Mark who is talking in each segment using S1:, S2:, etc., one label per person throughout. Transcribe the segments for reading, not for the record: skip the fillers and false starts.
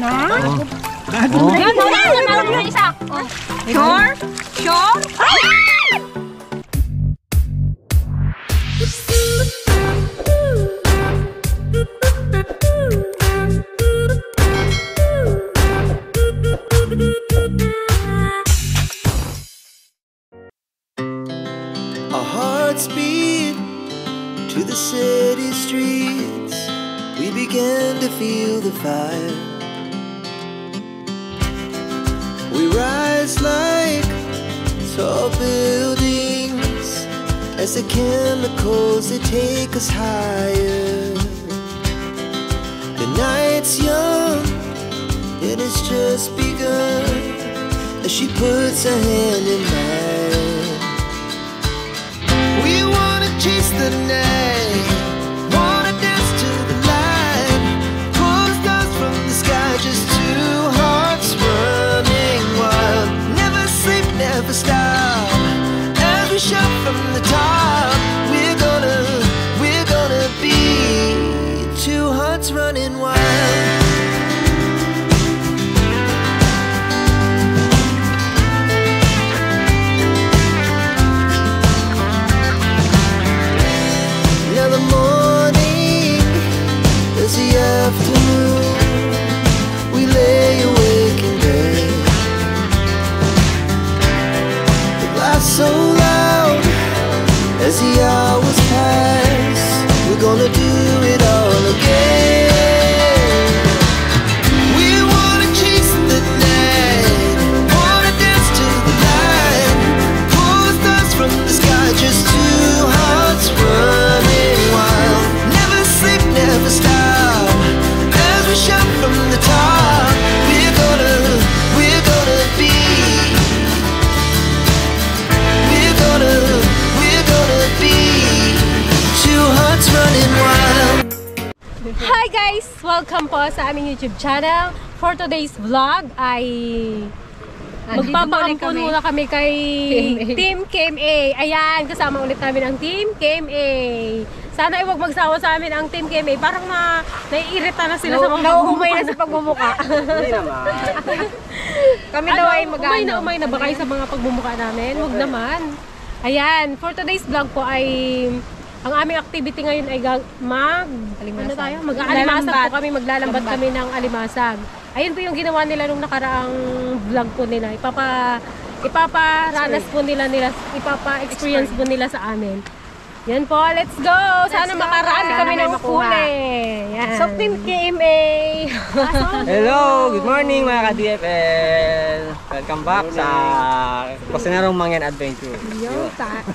S1: Yan, isa. Sure? Sure?
S2: Our hearts beat to the city streets. We began to feel the fire. We rise like tall buildings as the chemicals they take us higher. The night's young, it has just begun as she puts her hand in mine. We wanna chase the night, wanna dance to the light, pull the stars from the sky, just two hearts running wild. Never sleep, never stop, as we shout from the top. We're gonna be two hearts running wild. Afternoon, we lay awake in bed. The laugh so loud as the hours pass. We're gonna do it all again. We wanna chase the night, wanna dance to the light, pull the stars from the sky, just two hearts running wild. Never sleep, never stop, shout from the top. We're gonna be two hearts running wild.
S3: Hi guys! Welcome po sa aming YouTube channel. For today's vlog ay magpapaampun muna kami kay Team KMA. Ayan, kasama ulit namin ang Team KMA. Sana ay huwag magsawa sa amin ang Team KMA. Parang naiirita na sila sa mga
S1: nauumay na sa pagmumuka.
S2: Hindi naman.
S3: Kami daw ay umay na ba kayo sa mga pagmumuka namin? Huwag naman. Ayan, for today's vlog po ay ang aming activity ngayon ay mag-alimasag po kami, maglalambat kami ng alimasag. Ayun po yung ginawa nila nung nakaraang vlog po nila. Ipaparanas po nila, ipapa-experience po nila sa amin. Yan po, let's go! Sana makarami kami ng huli. So, Team KMA!
S4: Hello! Good morning mga ka-DFL! Welcome back sa Kusinerong Mangyan Adventure.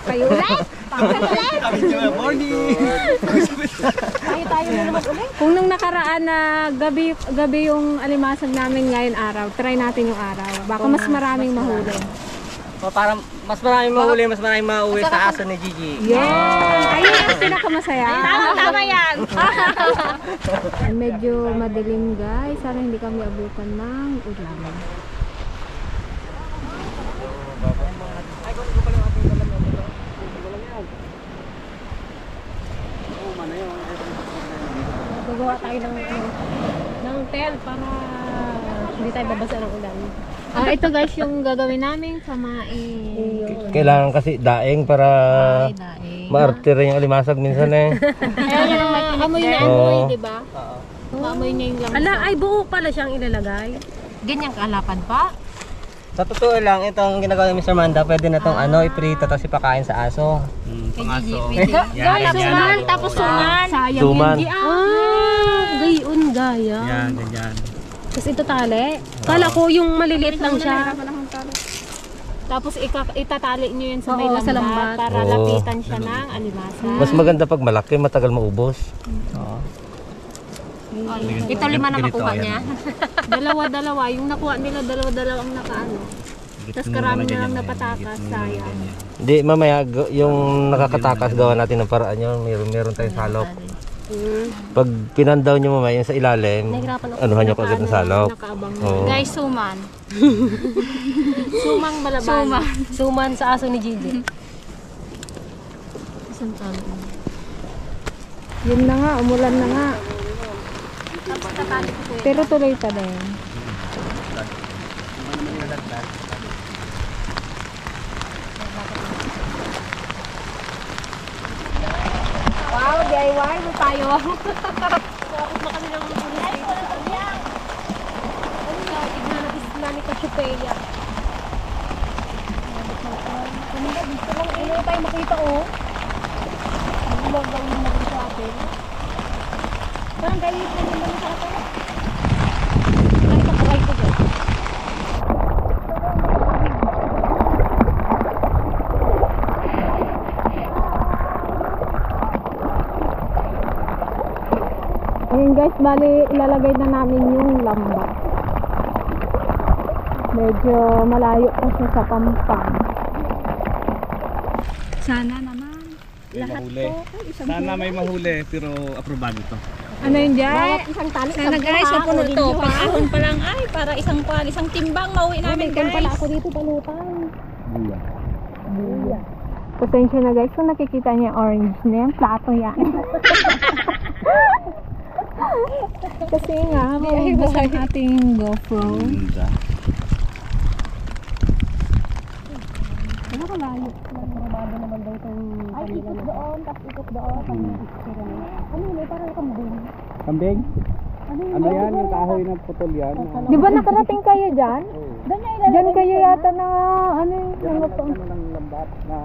S3: Kayo ulit!
S4: Good morning!
S3: Tayo na naman ulit.
S1: Kung nung nakaraan na gabi yung alimasag namin ngayon araw, try natin yung araw. Baka mas maraming mahuli.
S4: Para mas maraming mahuli, mas maraming mauwi sa aso ni Gigi.
S1: Yun! Ayun ang pinakamasaya.
S3: Tama yan!
S1: Medyo madilim guys. Sana hindi kami abutan ng ulan.
S3: Gagawa tayo ng tent para hindi tayo babasa ng ulan.
S1: Ito guys yung gagawin namin samain.
S4: Kailangan kasi daing para maarte rin yung alimasag minsan eh.
S1: Amoy na amoy, di ba? Maamoy niya yung lamesa.
S3: Ala, ay buo pala siyang ilalagay. Ganyang kaalapan pa?
S4: Sa totoo lang, itong ginagawa ni Mr. Manda, pwede na itong iprito tapos ipakain sa aso.
S3: Pang-aso. Suman, tapos suman. Sayang
S4: Suman.
S3: hindi. Gayon gaya.
S4: Yan, ganyan.
S3: Tapos ito tali. Kala ko yung maliliit lang siya.
S1: Tapos itatali nyo yun sa may lambat para lapitan siya ng alimasa.
S4: Mas maganda pag malaki, matagal maubos.
S3: Ito 5 na makuha niya.
S1: Dalawa-dalawa. Yung nakuha nila, dalawa-dalawa ang nakaano. Tapos karami na lang napatakas, sayang.
S4: Hindi, mamaya yung nakakatakas gawa natin ng paraan yun. Meron tayong salop. Pag pinandaw nyo mamaya yung sa ilalim, anuhan nyo agad ng salop.
S1: Guys, suman. Sumang malaban.
S3: Suman sa aso ni Gigi.
S1: Isang talo.
S5: Yun na nga, umulan na nga. Pero tuloy pa din.
S3: Wow, DIY mo tayo. Tapos na kami ng Islamic Cassiopeia. Ano tayo makita Ano ba gawin mo sa atin? Parang galit na naman sa atin. Ay, kapakay ko dyan.
S1: Ayun guys, bali ilalagay na namin yung lamba. Medyo malayo pa siya sa Pampang. Sana naman.
S5: May mahuli. Sana may mahuli, pero aprobado to.
S1: Ano yun dyan?
S3: Isang tali.
S6: Sana guys, sa puno to. Pag-ahon pa lang ay, para isang timbang mauwi namin guys.
S3: Pala ako dito palutang.
S5: Buya.
S1: Pasensya na guys, kung nakikita niya yung orange na yan, plato yan. Kasi nga, maubos ang ating GoPro.
S5: Ganda.
S1: Ano ka layo?
S3: Mababa naman daw itong ay, ikot doon, tapos ikot doon. Ano yun, parang kambing.
S5: Kambing? Ano yan? Yung kahoy ng putol yan?
S1: Di ba nakarating kayo dyan? Dyan kayo yata na ano
S5: Yan
S1: yung
S5: ang ng lambat na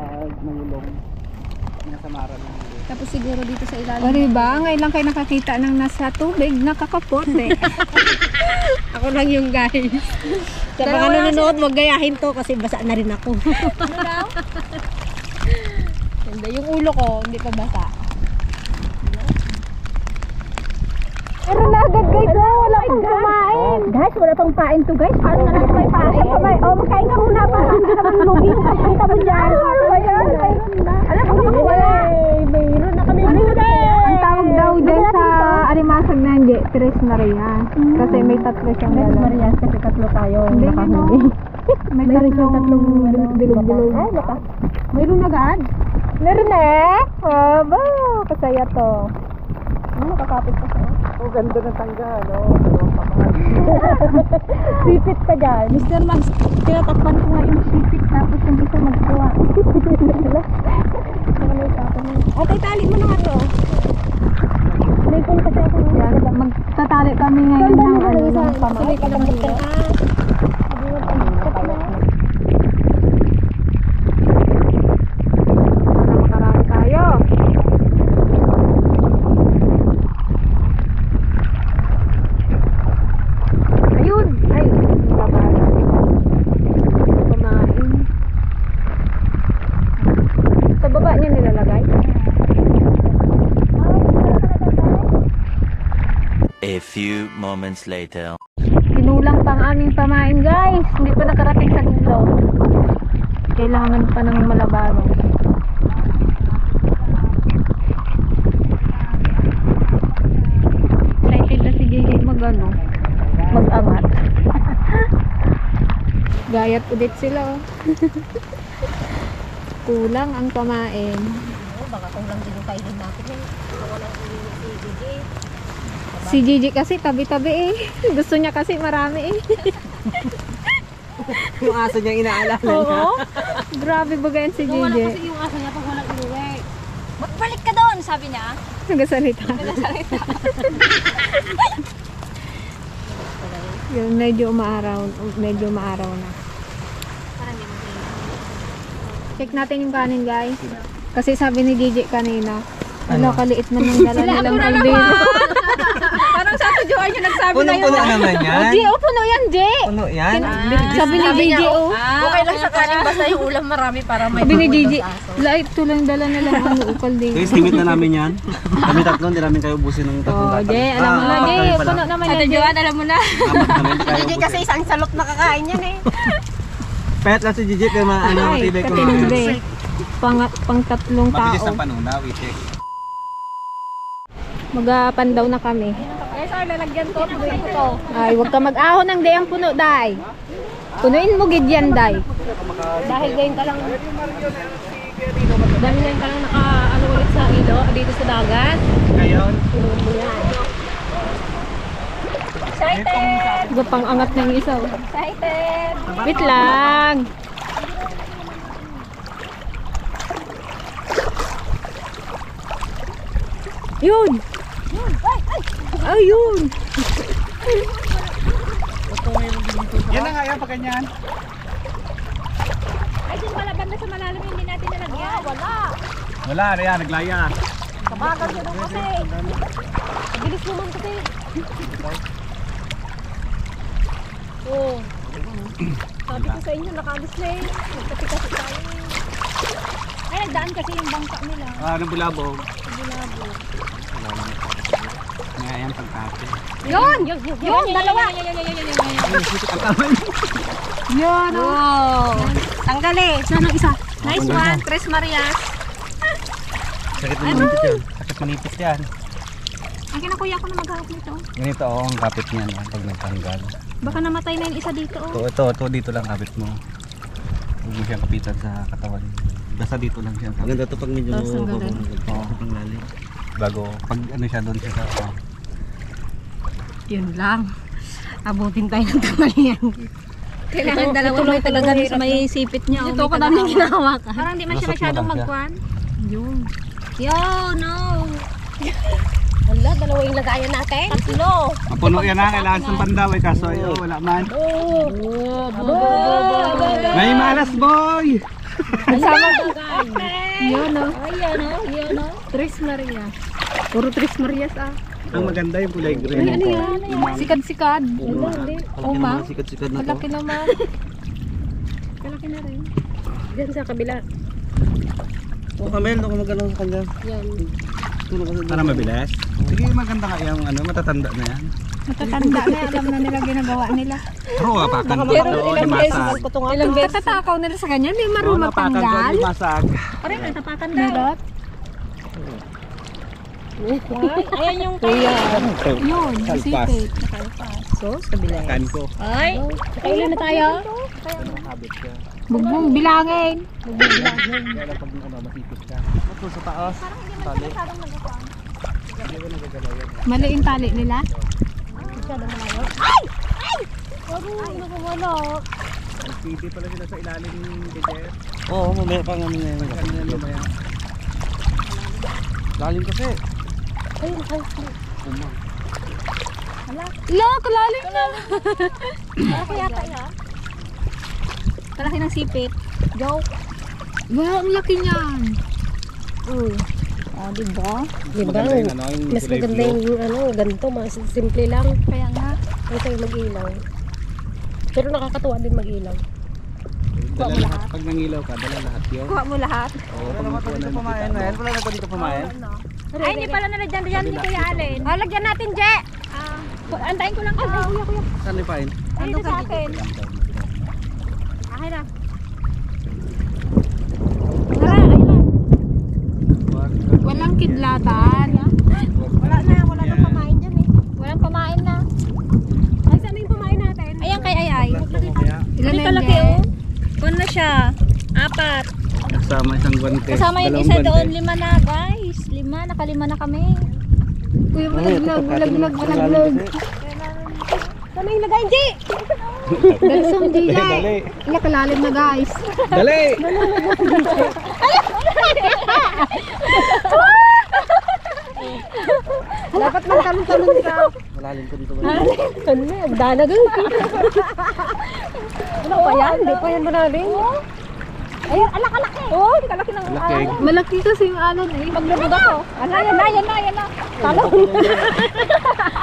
S5: nangulong. Pinasamara ng ulo.
S6: Tapos siguro dito sa ilalim.
S1: O diba, ngayon lang kayo nakakita ng nasa tubig, nakakapot eh.
S6: Ako lang yung guys. Sa mga nanonood, wag gayahin to kasi basa na rin ako.
S3: Ano daw?
S6: Hindi, yung ulo ko, hindi pa basa.
S1: Pero na agad guys, wala pang kumain.
S3: Guys, wala pang pain to guys. Paano na natin may pain? Makain ka muna para hindi ka naman lugi yung pagpunta mo dyan. Ano ba yan? Alam mo kung wala. Mayroon na kami muna.
S1: Ang tawag daw dyan sa Alimasag na hindi, Tres Marias. Kasi may tatlo siyang
S3: Tres
S1: dala.
S3: Marias kasi tatlo tayo.
S1: Hindi nakahuli. May tatlong bilog-bilog.
S3: Ay, baka.
S1: Mayroon agad? Meron eh. Aba, kasaya to.
S3: Nakakapit pa siya.
S5: Oh, ganda ng tangga, no?
S3: Sipit ka dyan.
S1: Mr. Max, tinatakpan ko nga yung sipit tapos yung isa magkuha.
S3: Atay, tali mo na nga to. May kung kasi ako
S1: Yan, magtatali kami ngayon ng ano ng pamay. Para makarami tayo. Ayun! Ay! Babala. Kumain. Sa baba niya nilalagay?
S7: A few moments later.
S1: Kinulang pang aming pamain guys. Hindi pa nakarating sa dulo. Kailangan pa ng malabaro. Excited na si JJ mag-angat. Gayat ulit sila oh. Kulang ang pamain.
S3: Baka kung lang din yung kainin natin eh. Wala si DJ.
S1: Si Gigi kasi tabi-tabi eh. Gusto niya kasi marami eh.
S5: Yung aso niyang inaalala niya.
S1: Oo. Grabe bagayan si
S3: Wala
S1: Gigi.
S3: kasi yung aso niya pag walang inuwi.
S6: Balik ka doon, sabi niya.
S1: Nagasalita. Yung medyo umaaraw na. Check natin yung kanin guys. Kasi sabi ni Gigi kanina, ano kaliit man yung dala nilang kaldero.
S6: Parang sa tujuan yung nagsabi na yun.
S5: Puno-puno naman yan.
S1: G, oh puno yan, G.
S5: Puno yan.
S1: Sabi ni Gigi, oh.
S6: Okay lang sa kanin, basta yung ulam marami para may
S1: Sabi ni Gigi, light to lang dala nilang ano, kaldero.
S5: Guys, limit na namin yan. Kami tatlo, hindi namin kayo ubusin ng tatlong
S1: Oh,
S5: latag.
S1: G, alam mo na, G. Puno naman
S6: Sa
S1: yan, G.
S6: tujuan, alam mo na.
S5: Apat namin, hindi kayo
S3: Hindi
S5: ubusin.
S3: kasi isang salot nakakain yan eh.
S5: Pet lang si Gigi, pero ano,
S1: Ay,
S5: matibay ko
S1: katindi. Pang tatlong
S5: Mabilis
S1: tao.
S5: ang panuna, wait eh.
S1: Magapandaw na kami.
S3: Yes, sir, lalagyan ko. Punuin ko to.
S1: Ay, huwag ka mag-ahon ng dayang puno, day. Punuin mo gid yan, day.
S3: Dahil ngayon ka lang naka ulit sa dito sa dagat.
S5: Ngayon,
S3: Punuin mo yan.
S6: Siya
S1: Iba pang angat ng isa. Oh.
S3: Excited!
S1: Wait lang. Yun! Ayun!
S5: Yan na nga yan, pag ganyan.
S3: Ay, dun pala banda sa malalim hindi natin nalagyan. Wala!
S5: Wala na yan, naglaya.
S3: Kabagal siya doon kasi. Bilis naman kasi. Oh. Sabi ko sa inyo, nakalis na eh. Nagkati-kasi tayo eh. Ay, nagdaan kasi yung bangka nila.
S5: Ng bulabog.
S3: Bulabo.
S5: Ngayon, pagkati.
S3: Yun! Yun! Dalawa!
S6: Yun, oh. Tanggali. Saan ang isa?
S3: Nice one! Tres Marias.
S5: Sakit na manipis yan. Sakit manipis yan.
S3: Ang kinakuya ko na maghahap nito.
S5: Ganito ang kapit niyan pag nagtanggal.
S3: Baka namatay na yung isa dito oh.
S5: Ito, dito lang kapit mo. Huwag mo siyang kapitan sa katawan. Basta dito lang siya.
S4: Maganda to pag medyo
S5: pang lalim. Bago, pag ano siya doon siya sa...
S6: Yun lang. Abutin tayo ng tanghalian. Kailangan dalawa may talaga sa may sipit niya. Ito ko namin ginawa ka.
S3: Parang di man siya
S5: Lusot mo
S3: masyadong
S5: lang siya.
S3: magkuhan.
S6: Yun.
S3: Yo, no! Wala, dalawa yung lagayan natin. Tatlo!
S5: Mapuno yan ha, kailangan sa pandaway kaso ayaw, wala man. May malas boy!
S1: Yun, oh.
S3: Ayan o, yun o.
S1: Tres Marias. Puro Tres Marias, ah.
S5: Ang maganda yung kulay green.
S1: Ano yan? Sikad-sikad.
S4: Malaki naman sikat-sikat na to.
S1: Malaki naman. Malaki na rin. Diyan sa kabila.
S4: O Kamel, ako magano sa kanya.
S1: Yan.
S4: Tulong kasi
S5: Para mabilis. Sige, maganda nga yung ano, matatanda na yan.
S1: Matatanda na. Alam na nila ginagawa nila.
S5: Pero apakan ko
S1: Pero
S5: doon,
S1: ilang beses.
S5: limasag.
S1: Ilang beses. Katatakaw nila sa kanya. Hindi marunong
S5: Apakan ko,
S1: magtanggal.
S5: limasag.
S3: Aray, natapakan daw.
S1: Meron?
S3: Ayan yung
S1: Yun.
S5: Salpas.
S1: Sipit.
S6: So, sa bilay.
S5: Kan ko.
S3: Ay, kailan na tayo?
S5: Habit siya.
S1: Bugbong bilangin.
S5: Kaya lang pag ano, masipit ka. Ito sa taas. Tali. Hindi ko nagagalaw yan.
S1: Maliin tali nila.
S5: Pwede pala sila sa ilalim ng bidet.
S4: Oo, mamaya pang ano na yun.
S5: Kanina lumaya.
S4: Lalim kasi.
S1: Look, lalim na.
S3: Ako yata yan.
S6: Palaki ng sipit.
S3: Joke.
S1: Wow, ang laki niyan.
S6: Oh, diba?
S5: Diba?
S6: Mas maganda yung ano, ganito, mas simple lang.
S3: Kaya nga.
S6: Huwag tayo mag-ilaw. Pero nakakatuwa din mag-ilaw.
S5: Dala lahat. Pag nangilaw ka, dala lahat yun.
S3: Kuha mo lahat.
S5: Oo, pag nakuha na
S4: Pumayan na yan. Wala na pa dito pumayan.
S3: Ay, hindi pala nalagyan dyan ni Kuya Allen. Oh, lagyan natin, Je. Antayin ko lang. Ay, kuya, kuya.
S4: Saan yung pain?
S3: Ay, dito sa akin. Akin na. Tara, ayun na.
S1: Walang kidlatan.
S3: Wala na pamain dyan eh. Walang pamain na. Ay, saan yung pamain natin? Ayan kay Ay.
S1: Ilan
S3: Hindi
S1: na
S3: kalaki
S1: yan?
S3: oh. Kun na siya. 4.
S5: Kasama isang guante.
S3: Kasama yung
S5: dalawang
S3: isa
S5: guante.
S3: doon. 5 na guys. 5. Nakalima na kami.
S1: Kuya, malaglag.
S3: Kami yung lagay, Ji.
S1: Dalsong di
S5: Dali,
S1: ay.
S5: dali.
S1: Iyak lalim na guys.
S5: Dali!
S1: Dapat magtalon-talon ka.
S4: Malalim ko dito.
S6: Ano na, agdanagan. Ano pa yan? Hindi pa yan malalim.
S3: Ayun, alak-alaki. Oh, kalaki ng
S5: Laki.
S1: Malaki kasi yung alon eh.
S3: Maglubog ako. Yan na.
S6: Talong.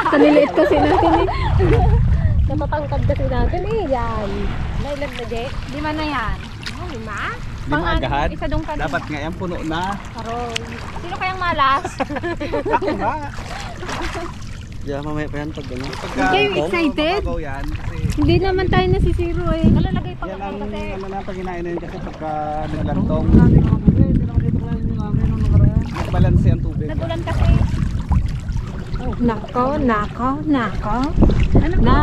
S1: Sa niliit kasi natin eh.
S6: Natatangkad kasi natin eh. Yan. Nailan na, Je?
S3: 5 na yan. 5?
S5: Di mo agad.
S3: Isa doon kanina.
S5: Dapat nga yan, puno na.
S3: Sino kayang malas?
S5: Ako ba?
S4: Yeah, mamaya pa yan pag ano.
S5: Pagka
S1: kayo excited?
S5: mababaw yan, kasi
S1: Hindi naman tayo nasisiro eh.
S3: Malalagay pa
S5: yan
S3: ako
S5: ang
S3: kasi.
S5: ano na pag hinain na yun kasi pagka naglantong. Nagbalanse ang tubig.
S3: Nagulan kasi.
S1: Nako.
S3: Ano
S1: Na.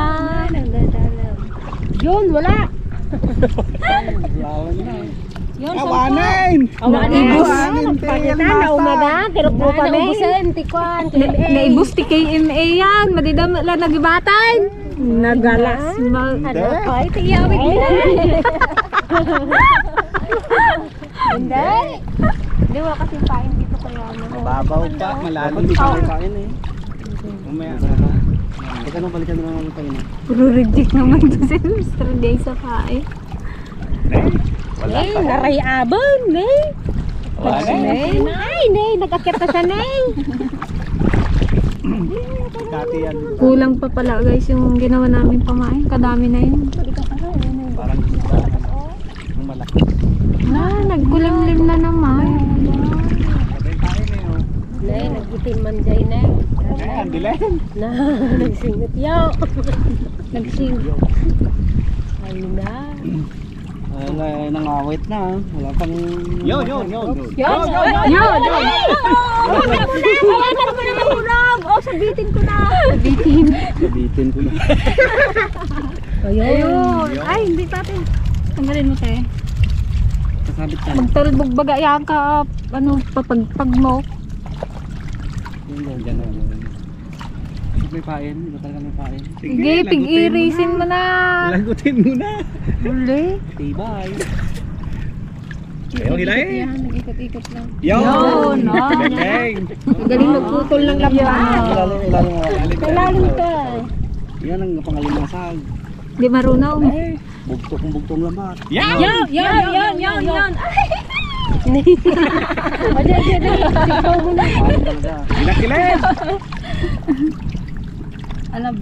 S6: Yun, wala.
S5: Lawan na. Awanin!
S6: Na umaga, kirok mo kami. Naubusan, tikwan,
S1: Naibus ti KMA yan. Madidam la nagibatan. Nagalas.
S6: Ay, tiyawid nila. Hindi. Hindi, wala kasing pain dito kaya.
S5: Mababaw pa, malalim dito yung kain eh. Mamaya na. Teka nung balikan na naman tayo na.
S1: Puro reject naman to si Mr. Day sa pae.
S6: Naray abon, Nay. Nay, nagkakit na siya, Nay.
S5: Kati yan.
S1: Kulang pa pala guys yung ginawa namin pamain. Kadami na yun.
S5: Parang isda. Yung malaki.
S1: Nagkulimlim na naman.
S5: Patay kain eh oh.
S6: Nay, nag-itim man dyan, Nay.
S5: Ayan, dilim.
S6: Na, nagsingot yaw. Nagsingot. Ayun na.
S5: Wala, nangawit na. Wala pang... Yun!
S6: Yan! Hawakan mo na mahulog! O, sabitin ko na!
S5: Sabitin ko na.
S1: Ayun. Ay, hindi natin. Tanggalin mo tayo.
S5: Kasabit ka.
S1: Magtalbog baga yan ka. Ano, papagpag mo.
S5: Yun, dyan na. May pain, iba talaga may pain.
S1: Sige, pig-irisin mo na.
S5: Lagutin mo na.
S1: Uli.
S5: Tibay. Ayaw hilahin.
S1: Nag-ikot-ikot lang.
S5: Yun!
S1: no.
S5: Galing!
S1: Galing magputol ng lambat.
S6: Kailalim ka.
S5: Yan ang pangalimang
S1: Di marunong.
S5: bugtong lambat.
S6: Yan! Aja, sigaw mo na.
S5: Pain talaga. Kinakilin!
S6: Alam,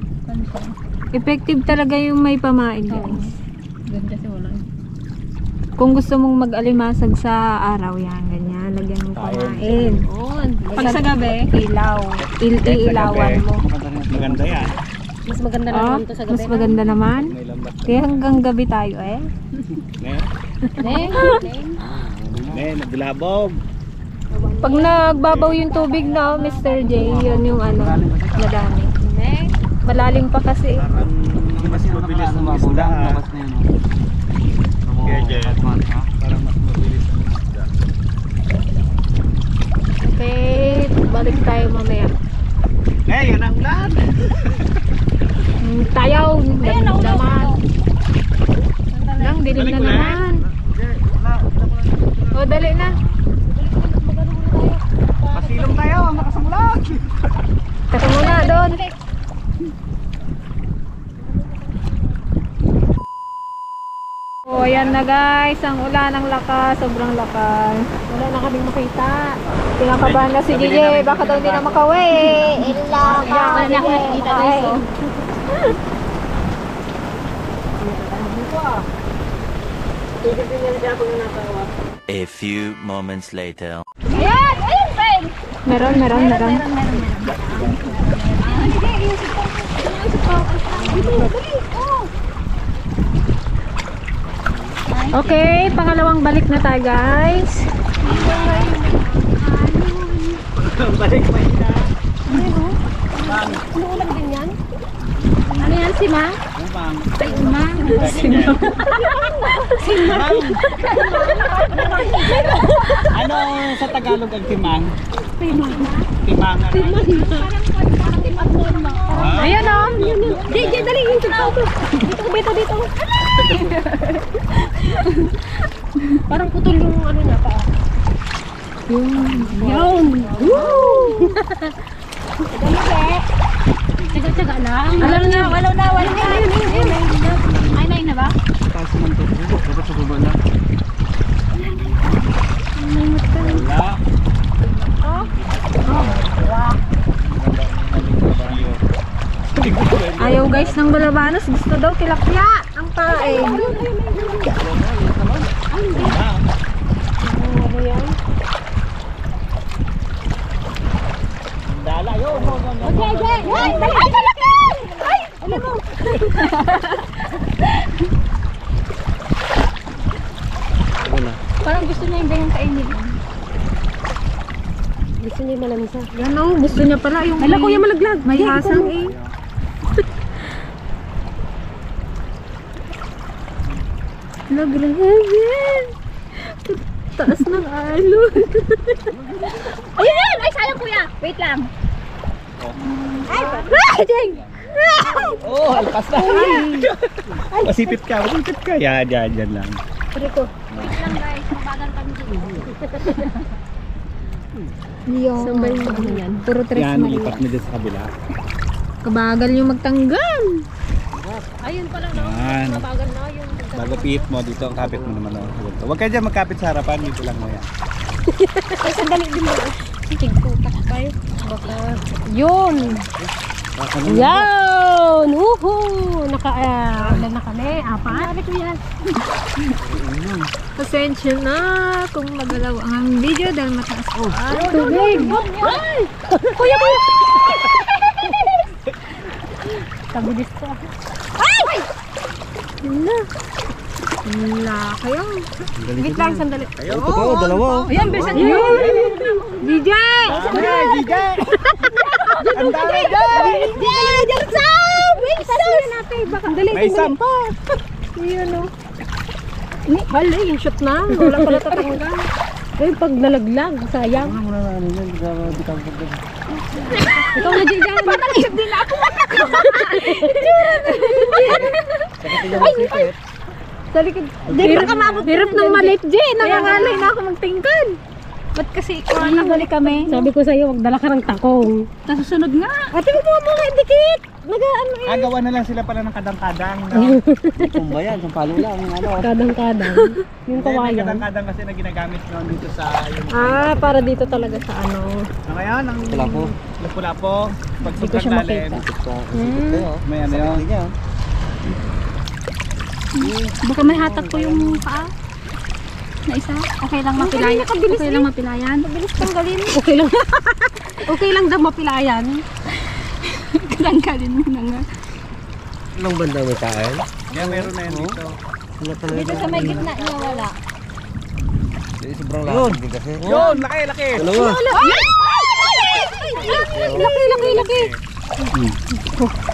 S1: Effective talaga yung may pamain guys.
S6: ganda si wala.
S1: Kung gusto mong mag-alimasag sa araw yan, ganyan, lagyan mong pamain.
S6: Pag sa gabi,
S1: Ilaw. Iilawan mo.
S5: Maganda yan.
S6: mas maganda
S1: Oh,
S6: naman to sa gabi.
S1: mas maganda naman.
S5: May lambat.
S1: Kaya hanggang gabi tayo eh.
S5: Naglabog.
S1: Pag nagbabaw yung tubig na, Mr. J, yun yung ano, madami. Malalim pa kasi.
S5: Mas mabilis ang isda. Kaya dyan. Parang mas mabilis ang isda.
S1: Okay, balik tayo mamaya.
S5: Yan ang ulan.
S1: Tayaw, naman. Lang, dilim na naman. O, dali na.
S5: Pasilong tayo, makasamulat.
S1: Kasi muna doon. O, ayan na guys, ang ulan ng lakas, sobrang lakas. Wala na kaming makita. Tinakabahan na si Gigi, baka daw hindi na makauwi.
S6: Wala na ako nakikita guys. Oh.
S7: A few moments later.
S1: Meron. Okay, pangalawang balik na tayo guys.
S5: Balik pa ina.
S6: Ano ulam din yan? Ano yan, si Ma?
S5: Yung pang. Ano sa Tagalog ang timang? Timang.
S1: Ayan o.
S6: Di, dali, yung tugtog ko. Dito. Parang putol yung ano niya pa. Yun. Woo! Tsaga lang. Alam na. Ay, nain na ba?
S5: Taas naman to. Dapat sa baba na. Wala.
S1: Ayaw guys ng balabanos. Gusto daw tilapia ang pae.
S5: Dala yun.
S6: Ay, talaki! Ay, alam mo. Parang gusto niya yung ganyang kainin. Gusto niya yung malamisa.
S1: Yan o. Gusto niya pala yung
S6: Hala, kuya, malaglag.
S1: may hasang eh. Laglag. taas ng alon.
S3: Ayun! Ay, sayang kuya! Wait lang. Ay! Jeng!
S5: Oh, alpas na. Masipit ka. Yan lang.
S3: Wait lang guys, mabagal kami dito.
S1: Sambay mo yan. Puro tres
S5: Yan,
S1: mali.
S5: lipat mo dyan sa kabila.
S1: Kabagal yung magtanggal.
S3: Ayun pala no.
S5: Yan.
S3: Mabagal na yung...
S5: Bago pihit mo, dito ang kapit mo naman. Huwag ka dyan magkapit sa harapan. Dito lang mo yan.
S3: Ay, sandali din mo. Tigtutak tayo.
S1: Yun!
S3: Yan! Woohoo! Ilan na kami? Apat? Sabi ko yan.
S1: Pasensya na kung magalaw ang video dahil mataas ko.
S3: Tubig! Ay! Kuya! Kabilis ko. Ay!
S1: Yun na. Wala kayo. Wait lang, sandali.
S5: Ito ko, dalawa.
S3: Ayan, bilisan nyo.
S1: DJ!
S5: DJ! Ang dami dyan! May sampa!
S1: Yun o.
S3: Hala, yung shot na. Wala pala tatanggal. Ay, pag nalaglag, sayang. Ikaw na dyan dyan. Patalisip din ako. Ay, sa likod.
S1: Hirap ng malit, Jay. Nangangalay na ako magtingkad.
S3: Ba't kasi ikaw na balik kami? Sabi ko sa'yo, magdala ka ng takong. Tapos susunod nga. Ate, huwag mo muna indikit. Nag-ano eh.
S5: Agawa na lang sila pala ng kadang-kadang. Kumba yan, sampalo lang.
S3: Kadang-kadang. Yung
S5: May
S3: kawayan.
S5: kadang-kadang kasi na ginagamit noon dito sa yung...
S3: Para dito talaga sa ano.
S5: Ngayon, ang lapu-lapo. Pag
S3: Hindi ko siya
S5: sobrang lalim. May ano yun.
S3: Baka may hatak ko yung paa. Na isa. Okay lang mapilayan. Okay lang mapilayan. Mabilis tanggalin. Okay lang. Okay lang daw mapilayan. Tanggalin mo na nga.
S4: Anong banda may kaan?
S5: Yan, meron na yan dito.
S3: Dito sa may gitna niya wala.
S4: Sobrang lakas din kasi.
S5: Yun, laki!
S4: Dalawa.
S3: Laki.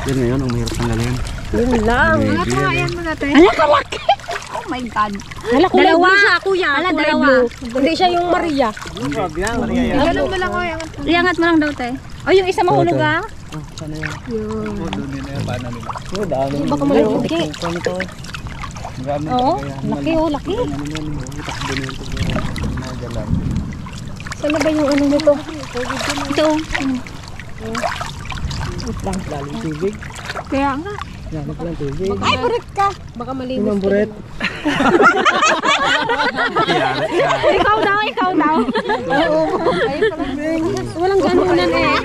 S5: Yan ngayon, ang mahirap tanggalin.
S3: Yun lang.
S1: Ayan mo natin.
S3: Ala kalaki. Oh my God. Ala, dalawa siya, kuya. Ala, dalawa. Hindi siya yung Maria.
S5: Grabe yan, Maria yan.
S1: Ganun mo lang o.
S3: Iangat mo lang daw, te. Oh, yung isa mahulog ah.
S5: Doon din na yung bana nila.
S3: Baka malaki. Oo, laki oh, laki. Saan na ba yung ano nito? Ito.
S1: Kaya nga.
S3: Ay, burit ka. Baka malinis.
S5: Ang buret.
S3: Ikaw daw. Walang ganunan eh.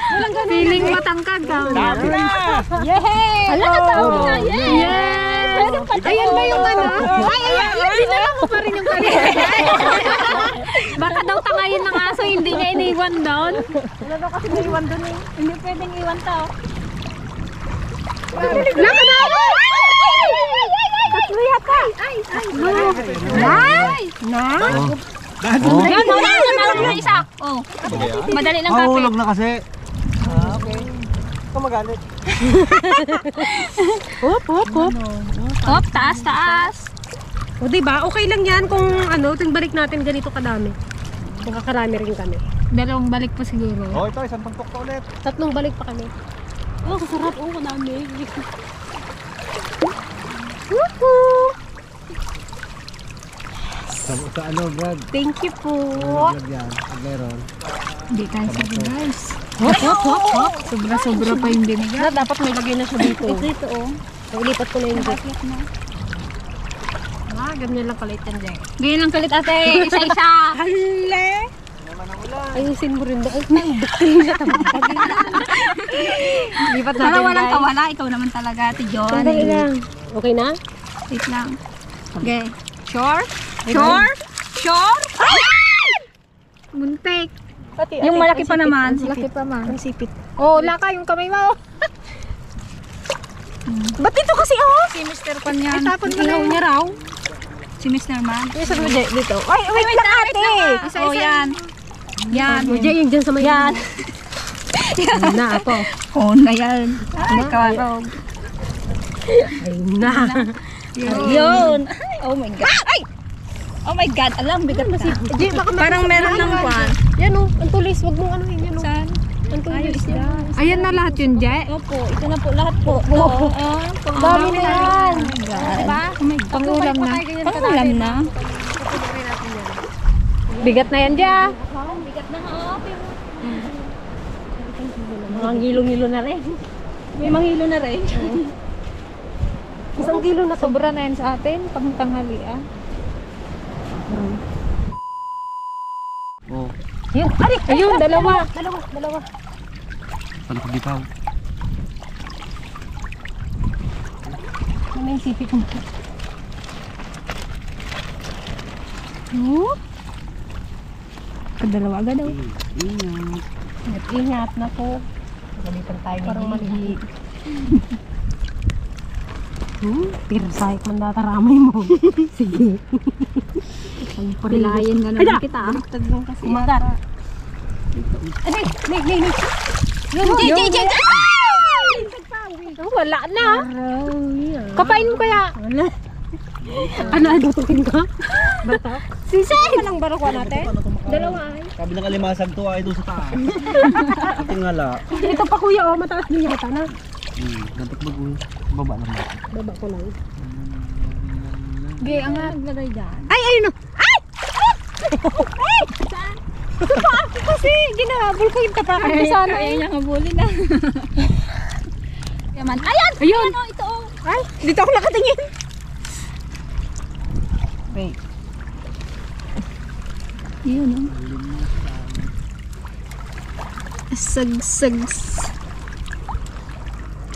S3: Walang ganunan.
S1: Feeling matangkad ka.
S5: Dami na!
S3: Yay! Hala, katawin na. Yes!
S1: Ayan ba yung ano? Ay, dinala mo pa rin yung kanina.
S3: Baka daw tangayin ng aso, hindi niya iniwan doon. Wala daw kasi naiwan doon eh. Hindi pwedeng iwan to.
S1: Laka na!
S3: Katluya ka! Ay!
S5: Dahil
S3: Yan, mawala yung isa. Oh. Madali lang kapit.
S4: Hulog na kasi.
S3: Hop, taas.
S6: O diba, okay lang yan kung ano, balik natin ganito kadami. Kung kakarami rin kami.
S1: Dalawang balik pa siguro.
S5: Oh, ito, isang tungkok pa ulit.
S6: 3 balik pa kami. Oh, kasarap. Oh, kadami.
S5: Sa ano, Brad?
S6: Thank you po.
S5: Brad yan. Meron.
S1: Hindi tayo sabi guys. Hop. Sobra-sobra pa yung binigay.
S6: Dapat may lagay na siya dito.
S3: Dito oh.
S6: Ilipat ko na yung jet.
S3: Bakit na?
S6: Ganyan lang kalit yan, Jack.
S3: Ganyan lang kalit ate. Isa-isa.
S6: Hala! Ayusin mo rin doon. Ay, bukil na tabag. Lipat natin,
S3: Para walang
S6: guys.
S3: kawala. Ikaw naman talaga, ate John.
S6: Sandali lang. Okay na?
S3: Wait lang. Okay. Sure?
S1: Muntik.
S3: Yung malaki pa naman.
S1: Laki pa man.
S6: Ang sipit.
S1: Oh, laka yung kamay mo.
S6: Ba't dito kasi oh?
S3: Si Mr. Pan yan.
S1: Tapon mo na
S6: Ilaw
S1: yun.
S6: niya raw.
S3: Si Mr. Man.
S6: Isa mo dito. Ay, wait lang ate.
S3: Oh, yan. Yan.
S6: O, Jay, yung dyan sa may...
S3: Yan.
S6: Yan na ako.
S3: Oh, na yan. Ay, kawarog.
S6: Ayun na.
S3: Yun. Ay, oh my God. Ay!
S6: Oh my God, alam, bigat na.
S3: Jay, baka
S6: Parang meron ng kwan.
S3: Yan o, ang tulis. Huwag mong anuhin yan o.
S6: Saan?
S3: Ang tulis yan.
S1: Ayan na lahat yun, Jay.
S6: Opo, ito na po, lahat po. Oo,
S3: Dami na yan.
S6: diba? Oh my God.
S1: Pangulam na.
S6: Pangulam na.
S1: Bigat na yan, Jay.
S6: Bigat na nga,
S3: Mga ngilo-ngilo na rin.
S6: May manghilo na rin.
S3: Isang kilo na to.
S1: Sobra na yan sa atin, pang tanghalian.
S5: Oh,
S3: Yun, arik!
S1: Ayun, dalawa.
S3: Dalawa.
S5: saan nakabitaw?
S3: Ano yung sipit mo?
S1: Kadalawa agad daw.
S3: Ingat na po. Galitan tayo. Parang malihi. Pirsay ko man dataramay mo. Sige.
S6: Pilayan ka naman kita.
S3: Taglong kasi. Umagat. Ay, nay.
S6: Jay!
S1: Oh, wala na. Kapain mo kaya.
S3: Ano, dutukin ka? Bata?
S1: Sisay! Walang barako natin.
S3: Dalawa ay.
S5: Sabi ng alimasag to ay doon sa taas. Tingala.
S3: Ito pa kuya, oh, mataas din yata na.
S5: Dapat bago. Baba lang natin.
S3: Baba ko lang.
S1: Gay, angat.
S3: Ay, ayun o.
S1: Kasi ginahabol ko yung tapakan ko sana.
S6: Ayaw niya habulin na. Yaman. Ayan!
S1: Ayun.
S6: Ano, ito oh.
S1: Ay, dito ako nakatingin.
S3: Wait.
S6: Yun oh. Sags.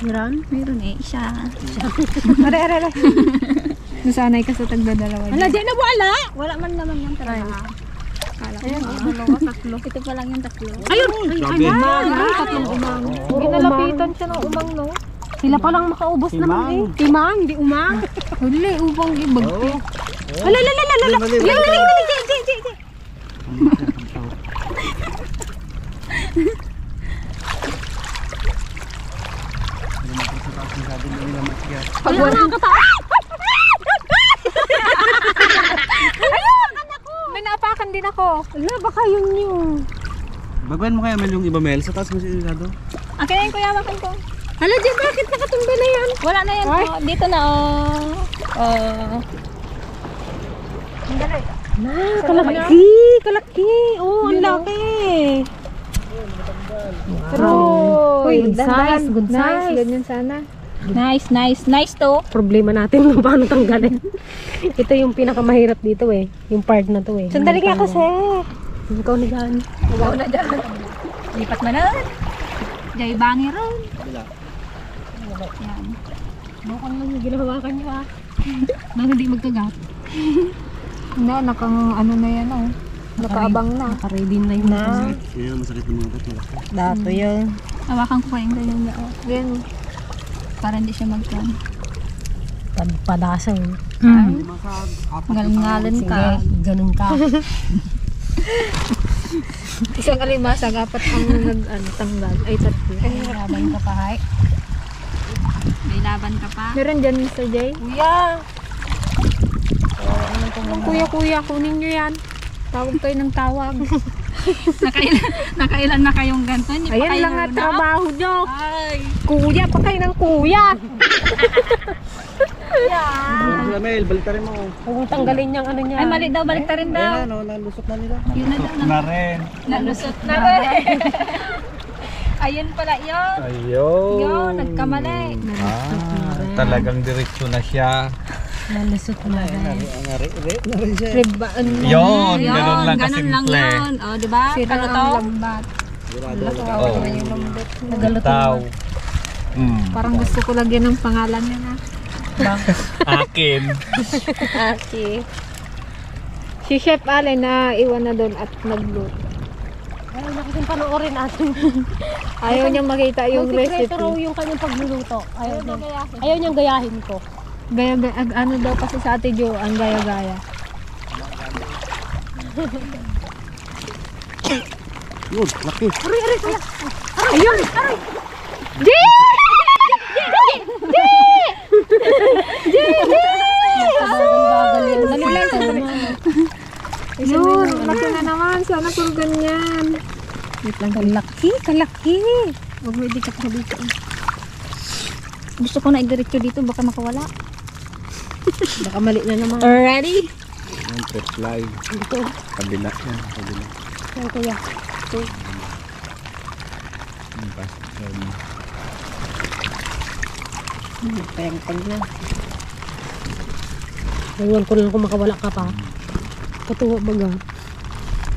S6: Meron eh, siya.
S1: Are. Nasanay ka sa tagdadalawa.
S6: Wala, di na wala! Wala man naman yan talaga. Ayan, dalawa, tatlo. Ito pa lang yung tatlo.
S3: Ayun!
S5: Sabi.
S3: Tatlong umang. Puro
S1: Ginalapitan siya ng umang, no?
S3: Sila pa lang makaubos naman eh. Timang, di umang.
S1: Huli, ubang ibag.
S3: Ala.
S1: Pag wala ka pa. May naapakan din ako.
S3: Ala, baka yun.
S5: Baguhan mo kaya Mel yung iba Mel sa taas mo sigurado.
S6: Akin na yung kuya, wakan ko.
S3: Hala, Jay, bakit nakatumba na yan?
S6: Wala na yan po. Dito na oh. Oh.
S3: Kalaki. Oh, ang laki.
S1: Pero,
S3: Good size, good size.
S1: Ganyan sana.
S6: Nice to.
S3: Problema natin kung paano tanggalin. Ito yung pinakamahirap dito eh. Yung part na to eh.
S1: Sandali nga kasi.
S3: Ikaw na dyan.
S6: Ikaw na dyan. Lipat mo na. Jay bangi ron. Yan.
S3: Bukang lang yung ginahawakan nyo ah. Nang hindi magkagat.
S1: Na, ano na yan, oh. Nakaabang na.
S3: Naka-ready na yun na.
S5: Yan ang masakit ng mga ito.
S1: Dato yun.
S6: Hawakan ko pa yung ganyan na oh.
S1: Yan.
S6: Para hindi siya magkan.
S3: Padasaw.
S6: Galing-galing ka.
S3: Ganun ka.
S1: Isang alimasag, apat ang tanggal. Ay, tatlo.
S3: Laban ka pa, hay.
S6: May laban ka pa.
S1: Meron dyan, Mr. J.
S3: Kuya!
S1: Kuya, kunin nyo yan. Tawag kayo ng tawag.
S6: Nakailan na kayong ganito? Hindi pa
S1: Ayan
S6: kayo
S1: lang nga
S6: na?
S1: trabaho nyo.
S6: Ay.
S1: Kuya, pa kayo ng kuya.
S5: Sila Mel, baliktarin mo.
S3: Huwag mong tanggalin niyang ano niya.
S6: Ay, mali daw. Balik ta rin daw.
S5: Ayan na, nalusot na nila.
S6: Yun na daw.
S5: Na rin.
S6: Nalusot na rin. Ayun pala yun.
S8: Ayun.
S6: Yun, nagkamali.
S8: Talagang diretso na siya.
S3: Nalusot na rin.
S8: Yun, ganun lang
S6: ganun lang
S8: kasimple.
S6: yun. O, diba?
S1: Sira
S6: Ano
S1: ang
S6: to?
S1: lambat.
S8: Oh, taw.
S1: Parang gusto ko lagyan ng pangalan niya na.
S8: Akin.
S1: Okay. Si Chef Allen na iwan na doon at nag-loot.
S3: Ayaw na kasing panoorin natin.
S1: Ayaw niyang makita yung
S3: Magsikreto raw
S1: recipe.
S3: yung kanyang pagluluto. Ayaw niyang gayahin ko.
S1: Ano daw kasi sa Ate Jo, ang gaya-gaya.
S5: Yun, laki.
S1: Ayun!
S3: Bagal-bagal yun.
S1: Dali lang.
S6: Wait lang. Kalaki, kalaki. Huwag mo idikit mo dito. Gusto ko na idiretso dito, baka makawala. Baka mali na naman. Ready?
S5: Yung trip fly.
S6: Dito.
S5: Kabila yan. Kabila.
S6: Yan kuya. Ito.
S5: Yung plastic shell mo.
S6: Payang-pag na. Ewan ko lang kung makawala ka pa. Katuwa baga.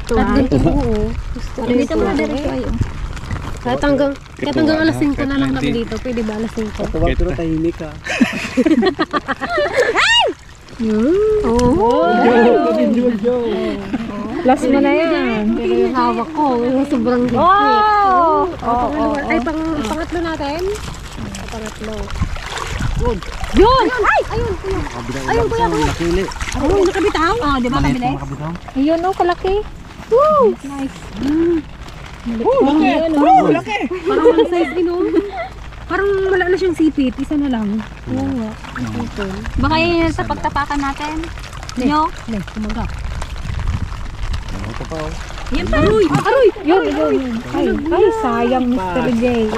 S6: At dito oo. Dito mo na diretso ayo. Kahit hanggang alas 5 na lang kami dito. Pwede ba alas 5?
S5: Katuwa pero tahimik ka.
S1: Last mo na yan.
S6: Pero yung hawak ko, yung sobrang higpit. Ay, pangatlo natin? Pangatlo. Yun! Ay! Ayun, kuya. Ayun, kuya.
S5: Nakili.
S6: Ayun, nakabitaw. Oh, di ba kabili?
S1: Ayun oh, kalaki.
S6: Nice.
S5: Laki!
S6: Parang one size din, oh. Parang wala na siyang sipit. Isa na lang. Oo nga.
S3: Baka yun sa pagtapakan natin. Nyo?
S6: Ne, kumaga.
S5: Ito pa oh.
S6: Yan pa. Aroy! Aroy!
S1: Yun. Ay, sayang Mr. J.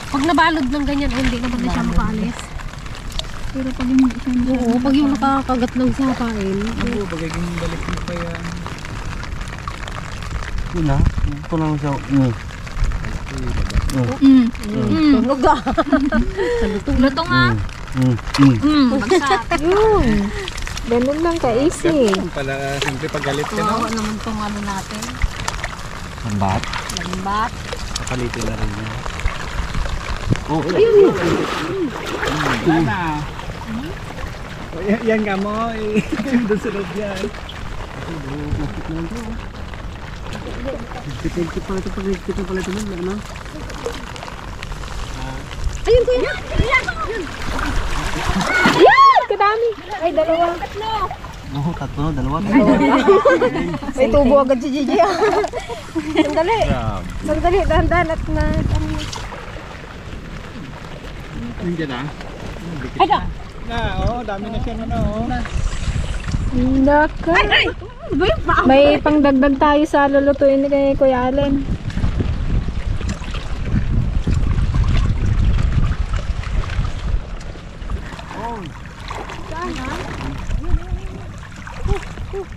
S6: Pag nabalod ng ganyan, hindi naman na siya makaalis.
S3: Pero pag yung isang
S6: Oo, pag yung nakakagat lang sa kain.
S5: Ako, bagaging balik mo pa yan. Una? Ito lang siya.
S6: Tunog ah.
S3: luto nga. Bagsak.
S1: Yun. Ganun lang ka-easy.
S5: Pala, siyempre pag galit ka na.
S6: Kawawa naman tong ano natin.
S5: Lambat.
S6: Lambat.
S5: Kapalitin na rin niya. Oh,
S8: Yan na. Yan ka mo. Doon sa loob yan.
S5: Pitigit pala ito. Pagigit na pala ito. Ano?
S6: Ayun kuya.
S1: Yan! Kadami. Ay, dalawa.
S5: Oo, tatlo. Dalawa.
S1: May tubo agad si Gigi. Sandali. Sandali, dahan-dahan at na.
S8: Nandiyan na.
S6: Ay na.
S8: Dami na siya na oh.
S1: Naka. May pangdagdag tayo sa lulutuin ni kay Kuya Allen.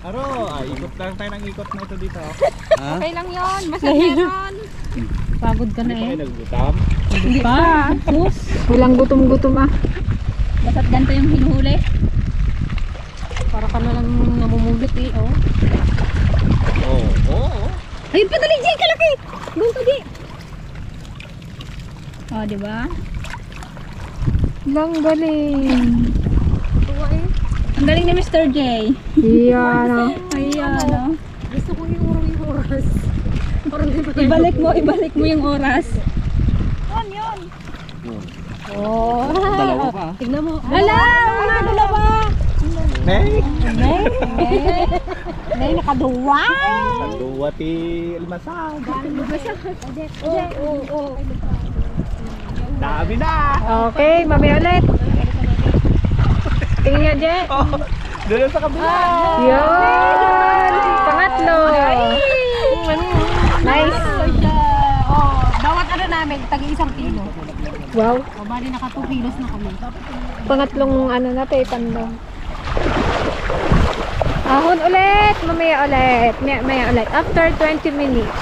S8: Aro, ikot lang tayo ng ikot na ito dito.
S3: Okay lang yun. Basta meron.
S6: Pagod ka na
S8: Hindi pa
S6: eh.
S8: kayo nagbutam.
S6: Hindi pa. Sus.
S1: Walang gutom-gutom ah.
S3: Basta't ganito yung hinuhuli.
S6: Para ka na lang namumulit eh. Oh.
S8: Oo.
S6: Ayun pa dali, Jay, kalaki. Doon pa, Jay.
S3: O, diba?
S1: Lang galing.
S3: Ang galing ni Mr. J.
S1: Yan ah.
S3: Ayan, no?
S6: Gusto ko yung oras. Parang di ba tayo?
S3: Ibalik mo yung oras.
S6: Oh.
S5: Dalawa pa.
S6: Tignan mo.
S3: Hala! Mga dalawa!
S8: Nay!
S6: Nay, nakaduwa.
S8: Dua ti Ilmasag. Dami na!
S1: Okay, mamaya ulit. Tingnan niya, Je.
S8: Doon sa kabila!
S1: Yun! Pangatlo. Nice.
S6: Bawat ano namin, tagi-1 kilo.
S1: Wow.
S6: O, bali naka 2 kilos na kami.
S1: Pangatlong ano na tayo, pandong. Ahon ulit. Mamaya ulit. Maya ulit. After 20 minutes.